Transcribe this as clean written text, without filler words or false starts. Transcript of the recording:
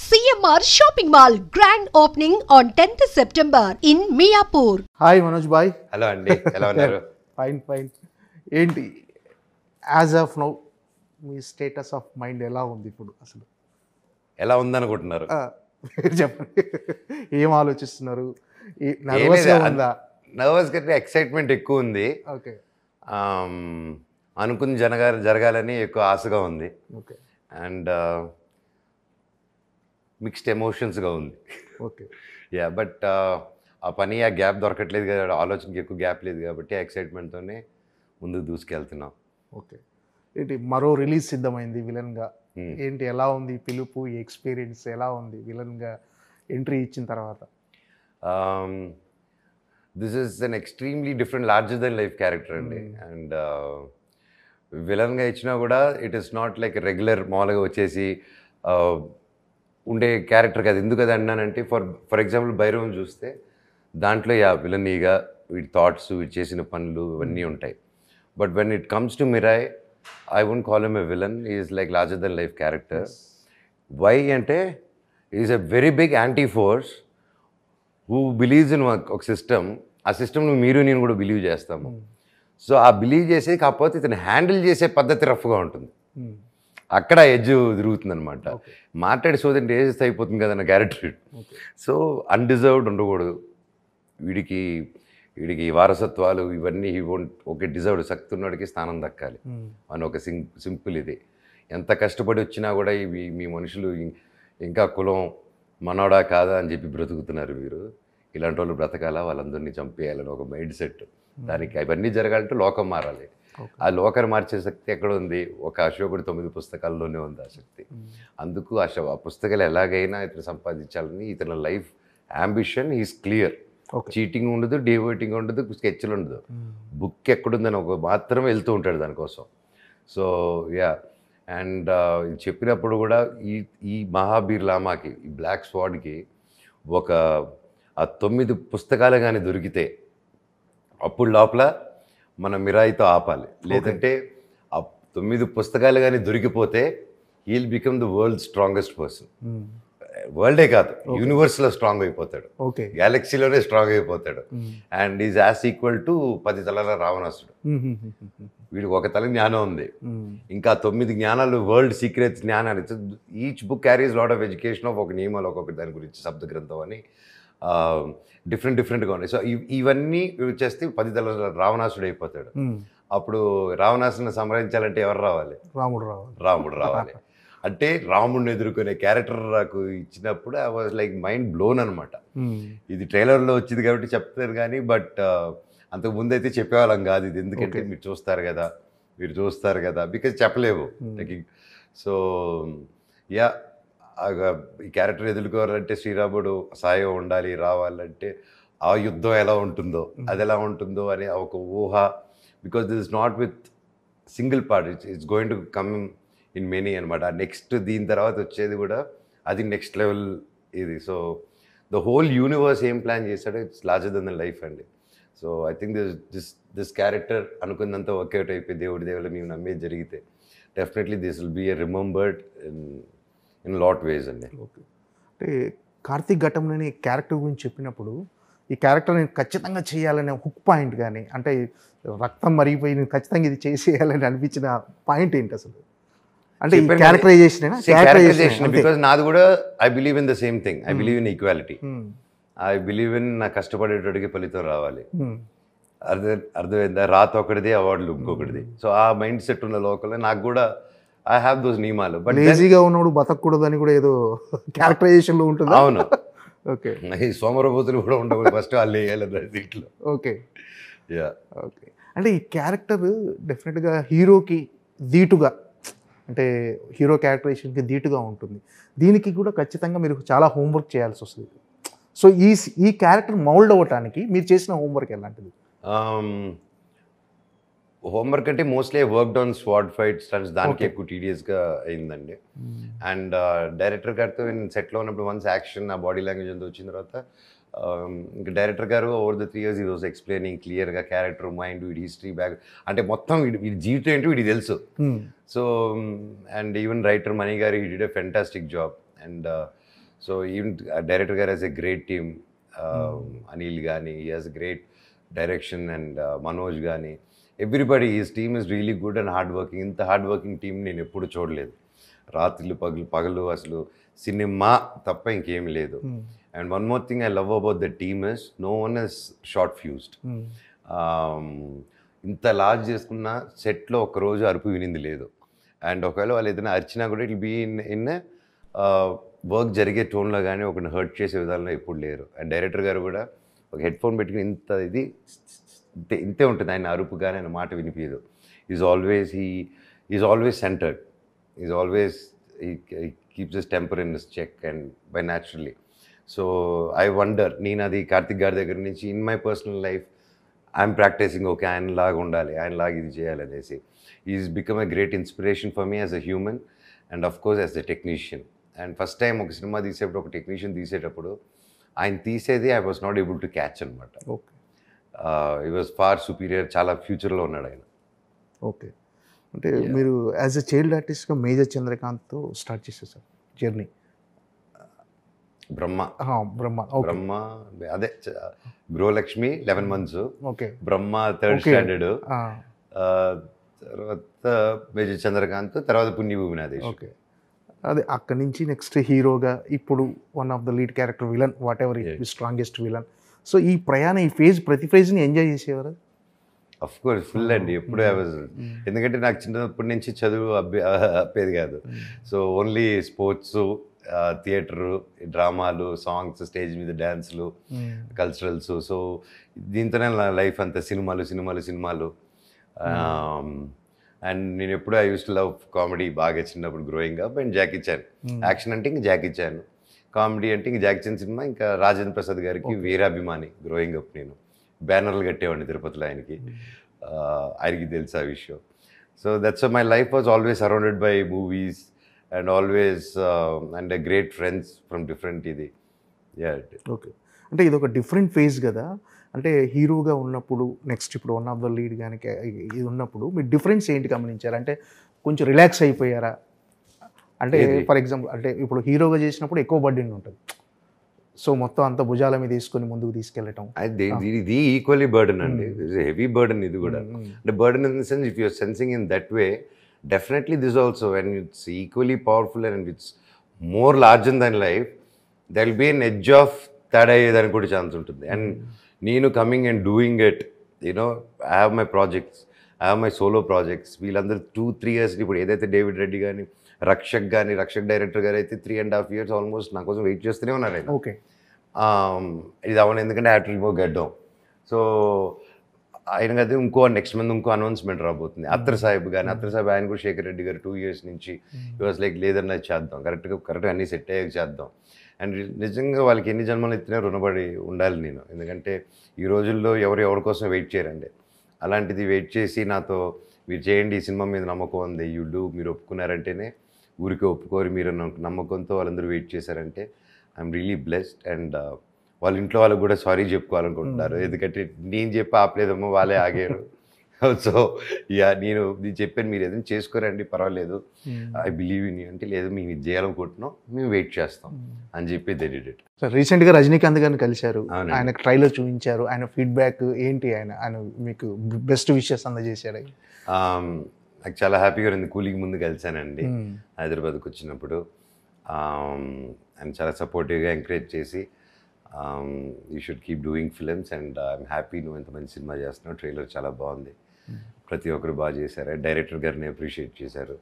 CMR Shopping Mall grand opening on 10th September in Miapur. Hi Manoj బాయ్. Hello అండి, ఎలా ఉన్నారు? ఫైన్. ఏంటి యాజ్ ఆఫ్ నౌ మీ స్టేటస్ ఆఫ్ మైండ్ ఎలా ఉంది ఇప్పుడు అసలు? ఎలా ఉందనుకుంటున్నారు? మీరు చెప్పండి. ఏం ఆలోచిస్తున్నారు? నర్వస్గా ఉందా? నర్వస్ కంటే ఎక్సైట్మెంట్ ఎక్కువ ఉంది. ఓకే. అనుకుని జరగాలని ఎక్కువ ఆశగా ఉంది. ఓకే. అండ్ మిక్స్డ్ ఎమోషన్స్గా ఉంది. ఓకే. యా, బట్ ఆ పని ఆ గ్యాప్ దొరకట్లేదు కదా, ఆలోచనకి ఎక్కువ గ్యాప్ లేదు కాబట్టి ఆ ఎక్సైట్మెంట్తోనే ముందుకు దూసుకెళ్తున్నాం. ఓకే. ఏంటి మరో రిలీజ్ సిద్ధమైంది విలన్గా. ఏంటి ఎలా ఉంది పిలుపు, ఈ ఎక్స్పీరియన్స్ ఎలా ఉంది విలన్గా ఎంట్రీ ఇచ్చిన తర్వాత? This is an extremely different larger than life character అండి. అండ్ విలన్గా ఇచ్చినా కూడా it is not like regular మామూలుగా వచ్చేసి ఉండే క్యారెక్టర్ కాదు. ఎందుకు అది అన్నానంటే ఫర్ ఎగ్జాంపుల్ భైరవం చూస్తే దాంట్లో విలనీగా వీడి థాట్స్, వీడు చేసిన పనులు ఇవన్నీ ఉంటాయి. But when it comes to Mirai, I won't call him a villain. Is like larger than life character. Why అంటే is a very big anti force who believes in ఒక సిస్టమ్. ఆ సిస్టమ్ను మీరు నేను కూడా బిలీవ్ చేస్తాము. సో ఆ బిలీవ్ చేసే కాకపోతే ఇతను హ్యాండిల్ చేసే పద్ధతి రఫ్గా ఉంటుంది. అక్కడ ఎడ్జ్ తిరుగుతుంది అనమాట. మాట్లాడి సోదంటే ఏజెస్ అయిపోతుంది కదా నా క్యారెక్టర్. సో అన్డిజర్వ్డ్ ఉండకూడదు. వీడికి వారసత్వాలు ఇవన్నీ ఓకే డిజర్వ్డ్, శక్తి ఉన్నవాడికి స్థానం దక్కాలి అని ఒక సింపుల్ ఇది. ఎంత కష్టపడి వచ్చినా కూడా మీ మనుషులు ఇంకా కులం మనోడా కాదా అని చెప్పి బ్రతుకుతున్నారు. మీరు ఇలాంటి వాళ్ళు బ్రతకాలా, వాళ్ళందరినీ చంపేయాలని ఒక మైండ్ సెట్. దానికి అవన్నీ జరగాలంటే లోకం మారాలి. ఆ లోకాన్ని మార్చే శక్తి ఎక్కడ ఉంది? ఒక అశోకుడు 9 పుస్తకాల్లోనే ఉంది ఆ శక్తి. అందుకు ఆ పుస్తకాలు ఎలాగైనా ఇతను సంపాదించాలని ఇతని life ambition is clear. Cheating ఉండదు, డివోటింగ్ ఉండదు, స్కెచ్లు ఉండదు. బుక్ ఎక్కడుందని ఒక మాత్రమే వెళ్తూ ఉంటాడు దానికోసం. సో యా, అండ్ చెప్పినప్పుడు కూడా ఈ మహాబీర్ లామాకి, ఈ బ్లాక్ స్వాడ్కి ఆ 9 పుస్తకాలు కానీ దొరికితే అప్పుడు లోపల మన మిరాయితో ఆపాలి. లేదంటే ఆ 9 పుస్తకాలు కానీ దొరికిపోతే he'll become the world strongest person. వరల్డే కాదు, యూనివర్స్లో స్ట్రాంగ్ అయిపోతాడు, గ్యాలక్సీలోనే స్ట్రాంగ్ అయిపోతాడు. And is as equal to 10 తలల రావణాసుడు. వీడికి ఒక తల జ్ఞానం ఉంది, ఇంకా 9 జ్ఞానాలు, వరల్డ్ సీక్రెట్స్ జ్ఞానాలు. Each book carries lot of education of ఒక నియమాలు, ఒక్కొక్క దాని గురించి శబ్ద గ్రంథం అని డిఫరెంట్గా ఉన్నాయి. సో ఇవన్నీ చేస్తే 10 తలల రావణాసుడు అయిపోతాడు. అప్పుడు రావణాసుని సంహరించాలంటే ఎవరు రావాలి? రాముడు రావాలి. అంటే రాముడిని ఎదుర్కొనే క్యారెక్టర్ నాకు ఇచ్చినప్పుడు I was like mind blown అనమాట. ఇది ట్రైలర్లో వచ్చింది కాబట్టి చెప్తారు కానీ, బట్ అంతకు ముందు అయితే చెప్పేవాళ్ళం కాదు ఇది. ఎందుకంటే మీరు చూస్తారు కదా బికాజ్ చెప్పలేవు. సో యా, ఈ క్యారెక్టర్ ఎదుర్కోవాలంటే శ్రీరాముడు సాయం ఉండాలి, రావాలంటే ఆ యుద్ధం ఎలా ఉంటుందో, అది ఎలా ఉంటుందో అనే ఒక ఊహ. Because this is not with single part, it's going to come in many అనమాట. నెక్స్ట్ దీని తర్వాత వచ్చేది కూడా అది నెక్స్ట్ లెవెల్ ఇది. సో ద హోల్ యూనివర్స్ ఏం ప్లాన్ చేశాడో it's larger than the life అండి. So I think this character అనుకున్నంత వర్కౌట్ అయిపోయి దేవుడి దేవుళ్ళు మేము నమ్మేది జరిగితే definitely this will be remembered in lot ways అండి. ఓకే. అంటే కార్తీక్ ఘట్టంలోని క్యారెక్టర్ గురించి చెప్పినప్పుడు ఈ క్యారెక్టర్ నేను ఖచ్చితంగా చేయాలనే హుక్ పాయింట్ కానీ, అంటే రక్తం మరిగిపోయి నేను ఖచ్చితంగా ఇది చేసేయాలని అనిపించిన పాయింట్ ఏంటి అసలు? అంటే క్యారెక్టరైజేషన్. బికాజ్ నాది కూడా I believe in the same thing. I believe in equality. I believe in నా కష్టపడేటోడికి ఫలితం రావాలి. అర్థమైందా? రాత ఒకటిది, అవార్డులు ఇంకొకటిది. సో ఆ మైండ్ సెట్ ఉన్న లోకల్లో నాకు కూడా ఐ హ్యావ్ దోస్ నియమాలు. బట్ ఈజీగా ఉన్నప్పుడు బతకూడదు అని కూడా ఏదో క్యారెక్టరైజేషన్లో ఉంటుంది. అవును. ఓకే. ఈ సోమరబోతులు కూడా ఉండవు, ఫస్ట్ వాళ్ళు వేయాలి దీంట్లో. ఓకే. యా. ఓకే. అంటే ఈ క్యారెక్టర్ డెఫినెట్గా హీరోకి ధీటుగా, అంటే హీరో క్యారెక్టరైజేషన్కి ధీటుగా ఉంటుంది. దీనికి కూడా ఖచ్చితంగా మీరు చాలా హోంవర్క్ చేయాల్సి వస్తుంది. సో ఈ క్యారెక్టర్ మౌల్డ్ అవ్వటానికి మీరు చేసిన హోంవర్క్ ఎలాంటిది? హోంవర్క్ అంటే mostly worked on squad fight stunts. దానికి ఎక్కువ టీడియస్గా అయిందండి. అండ్ డైరెక్టర్ గారితో నేను సెట్లో ఉన్నప్పుడు వన్స్ యాక్షన్, ఆ బాడీ లాంగ్వేజ్ అంతా వచ్చిన తర్వాత ఇంకా డైరెక్టర్ గారు ఓవర్ ద 3 years ఈ వాజ్ ఎక్స్ప్లెయినింగ్ క్లియర్గా క్యారెక్టర్, మైండ్, వీడి హిస్టరీ, బ్యాక్, అంటే మొత్తం వీడి జీవితం ఏంటో వీడికి తెలుసు. So and even writer Mani గారు he did a fantastic job. And so even director గారు has a great team. Anil కానీ he has great direction, and Manoj కానీ everybody is team is really good and hard working. ఇంత hard working team నేను ఎప్పుడు చూడలేదు. రాత్రులు పగలు అసలు సినిమా తప్ప ఇంకేం లేదు. And one more thing I love about the team is no one is short fused. ఇంత లార్జ్ చేసుకున్న సెట్లో ఒకరోజు అరుపు వినింది లేదు. అండ్ ఒకవేళ వాళ్ళు ఏదైనా అరిచినా కూడా ఇట్ బీ ఇన్ వర్క్ జరిగే టోన్లో కానీ ఒకరిని హర్ట్ చేసే విధానంలో ఎప్పుడు లేరు. అండ్ డైరెక్టర్ గారు కూడా ఒక హెడ్ ఫోన్ పెట్టుకుని ఇంత ఇది ఇంతే ఉంటుంది. ఆయన అరుపు కానీ ఆయన మాట వినిపించదు. Is always centred. Is always he keeps his temper in his check and by naturally. So I wonder, నేను అది కార్తిక్ గారి దగ్గర నుంచి in my personal life I'm practising okay ఆయన లాగా ఉండాలి, ఆయన లాగా ఇది చేయాలి అనేసి. Is become a great inspiration for me as a human and of course as a technician. And first time ఒక సినిమా తీసేటప్పుడు ఒక టెక్నీషియన్ తీసేటప్పుడు ఆయన తీసేది I was not able to catch అనమాట. Okay, he was far superior. చాలా ఫ్యూచర్లో ఉన్నాడు ఆయన. ఓకే. అంటే మీరు యాజ్ ఎ చైల్డ్ ఆర్టిస్ట్గా మేజర్ చంద్రకాంత్తో స్టార్ట్ చేశారు సార్ జర్నీ. బ్రహ్మ బ్రహ్మ అదే గృహలక్ష్మి 11 months, ఓకే, బ్రహ్మ 3rd standard, తర్వాత మేజర్ చంద్రకాంత్, తర్వాత పుణ్యభూమి నాదేశ్. ఓకే, అదే అక్కడి నుంచి నెక్స్ట్ హీరోగా ఇప్పుడు one of the lead character villain, what ever it strongest villain. So ఈ ప్రయాణం, ఈ ప్రతి ఫేజ్ని ఎంజాయ్ చేసేవారు? అఫ్ కోర్స్ ఫుల్ అండి. ఎప్పుడు ఐ వాజ్, ఎందుకంటే నాకు చిన్నప్పటి నుంచి చదువు అప్పేది కాదు. సో ఓన్లీ స్పోర్ట్స్, థియేటరు, డ్రామాలు, సాంగ్స్, స్టేజ్ మీద డ్యాన్స్లు, కల్చరల్స్. సో దీంతోనే నా లైఫ్ అంతా సినిమాలు. అండ్ నేను ఎప్పుడు I use to love comedy బాగా చిన్నప్పుడు growing up. And Jackie Chan, action అంటే ఇంక జాకీ చాన్, కామెడీ అంటే ఇంక జాకీ చాన్ సినిమా, ఇంకా రాజేంద్ర ప్రసాద్ గారికి వీరాభిమాని గ్రోయింగ్ అప్. నేను బ్యానర్లు కట్టేవాడిని తిరుపతిలో ఆయనకి తెలుసు ఆ విషయం. So that's my life was always surrounded by movies and always and great friends from different ఇది. ఓకే, అంటే ఇది ఒక డిఫరెంట్ ఫేజ్ కదా. అంటే హీరోగా ఉన్నప్పుడు నెక్స్ట్ ఇప్పుడు వన్ ఆఫ్ ద లీడ్ కానీ ఇది ఉన్నప్పుడు మీరు డిఫరెన్స్ ఏంటి గమనించారు? అంటే కొంచెం రిలాక్స్ అయిపోయారా? అంటే ఫర్ ఎగ్జాంపుల్, అంటే ఇప్పుడు హీరోగా చేసినప్పుడు ఎక్కువ బర్డెన్ ఉంటుంది, సో మొత్తం అంత భుజాల మీద తీసుకొని ముందుకు తీసుకెళ్ళటం. ఇది ఈక్వల్లీ బర్డెన్ అండి, హెవీ బర్డెన్ ఇది కూడా. అంటే burden in the sense if you're sensing in that way, definitely this also when it's equally powerful and it's more larger than life, there will be an edge of తేడా అయ్యేదానికి కూడా chance ఉంటుంది. And నేను coming and doing it, you know, I have my projects, I have my solo projects. వీళ్ళందరూ 2-3 years ఇప్పుడు ఏదైతే David Reddy కానీ Rakshak director గారు అయితే 3.5 years ఆల్మోస్ట్ నా కోసం వెయిట్ చేస్తూనే ఉన్నారు ఆయన. ఓకే, ఇది అవును, ఎందుకంటే హ్యావ్ టు రిమూవ్ గడ్డం. సో ఆయన కదా ఇంకో నెక్స్ట్ మంత్ ఇంకో అనౌన్స్మెంట్ రాబోతుంది. అత్తర్ సాహిబ్ ఆయన కూడా శేఖర్ రెడ్డి గారు 2 years నుంచి వాజ్ లైక్ లేదన్నా చేద్దాం, కరెక్ట్గా అన్నీ సెట్ అయ్యాక చేద్దాం. అండ్ నిజంగా వాళ్ళకి ఎన్ని జన్మలు ఎత్తినా రుణపడి ఉండాలి నేను, ఎందుకంటే ఈ రోజుల్లో ఎవరి కోసం వెయిట్ చేయరండి. అలాంటిది వెయిట్ చేసి నాతో మీరు చేయండి, ఈ సినిమా మీద నమ్మకం ఉంది, మీరు ఒప్పుకున్నారంటేనే, ఊరికే ఒప్పుకోరు, మీరు నమ్మకంతో వాళ్ళందరూ వెయిట్ చేశారంటే ఐఎమ్ రియలీ బ్లెస్డ్. అండ్ వాళ్ళ ఇంట్లో వాళ్ళకి కూడా సారీ చెప్పుకోవాలనుకుంటున్నారు, ఎందుకంటే నేను చెప్పి ఆపలేదమ్మో, వాళ్ళే ఆగారు. సో నేను చెప్పాను, మీరు ఏదైనా చేసుకోరండి పర్వాలేదు, ఐ బిలీవ్ ఇన్ యూ అంటే, లేదు మేము ఇది చేయాలనుకుంటున్నాం, మేము వెయిట్ చేస్తాం అని చెప్పి దే డిడ్ ఇట్. సార్ రీసెంట్గా రజనీకాంత్ గారిని కలిశారు, ఆయనకు ట్రైలర్ చూపించారు, ఆయన ఫీడ్బ్యాక్ ఏంటి? ఆయన మీకు బెస్ట్ విషెస్ అందజేశారు? నాకు చాలా హ్యాపీగా ఉంది. కూలీకి ముందు కలిశానండి హైదరాబాద్కి వచ్చినప్పుడు. ఆయన చాలా సపోర్టివ్గా ఎంకరేజ్ చేసి, you should keep doing films and I'm happy నువ్వు ఎంత మంచి సినిమా చేస్తున్నావు, ట్రైలర్ చాలా బాగుంది, ప్రతి ఒక్కరు బాగా చేశారు, డైరెక్టర్ గారిని అప్రిషియేట్ చేశారు.